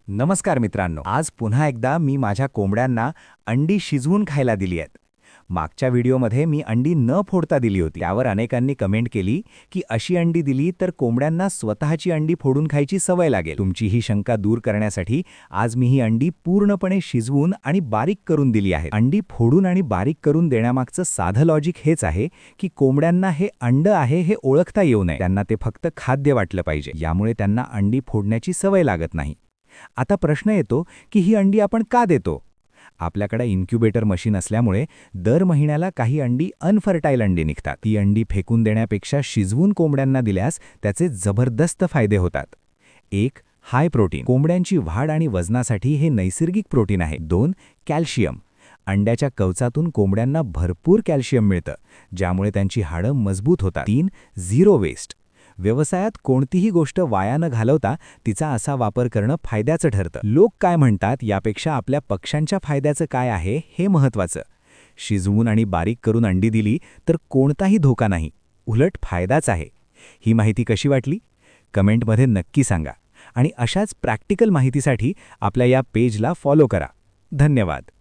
नमस्कार मित्रांनो, आज पुन्हा एकदा मी माझ्या कोंबड्यांना अंडी शिजवून खायला दिली आहेत. मागच्या व्हिडिओमध्ये मी अंडी न फोडता दिली होती. त्यावर अनेकांनी कमेंट केली की अशी अंडी दिली तर कोंबड्यांना स्वतःची अंडी फोडून खायची सवय लागेल. तुमची ही शंका दूर करण्यासाठी आज मी ही अंडी पूर्णपणे शिजवून आणि बारीक करून दिली आहे. अंडी फोडून आणि बारीक करून देण्यामागचं साधं लॉजिक हेच आहे की कोंबड्यांना हे अंड आहे हे ओळखता येऊ नये. त्यांना ते फक्त खाद्य वाटलं पाहिजे. यामुळे त्यांना अंडी फोडण्याची सवय लागत नाही. आता प्रश्न येतो की ही अंडी आपण का देतो? आपल्याकडे इन्क्युबेटर मशीन असल्यामुळे दर महिन्याला काही अंडी अनफर्टाईल अंडी निघतात. ती अंडी फेकून देण्यापेक्षा शिजवून कोंबड्यांना दिल्यास त्याचे जबरदस्त फायदे होतात. 1. High protein. कोंबड्यांची वाढ आणि वजनासाठी हे नैसर्गिक प्रोटीन आहे. 2. कॅल्शियम. अंड्याच्या कवचातून कोंबड्यांना भरपूर कॅल्शियम मिळतं, ज्यामुळे त्यांची हाडं मजबूत होतात. 3. Zero waste. व्यवसायात कोणतीही गोष्ट वाया न घालवता तिचा असा वापर करणं फायद्याचं ठरतं. लोक काय म्हणतात यापेक्षा आपल्या पक्ष्यांच्या फायद्याचं काय आहे हे महत्त्वाचं. शिजवून आणि बारीक करून अंडी दिली तर कोणताही धोका नाही, उलट फायदाच आहे. ही माहिती कशी वाटली? कमेंटमध्ये नक्की सांगा आणि अशाच प्रॅक्टिकल माहितीसाठी आपल्या या पेजला फॉलो करा. धन्यवाद.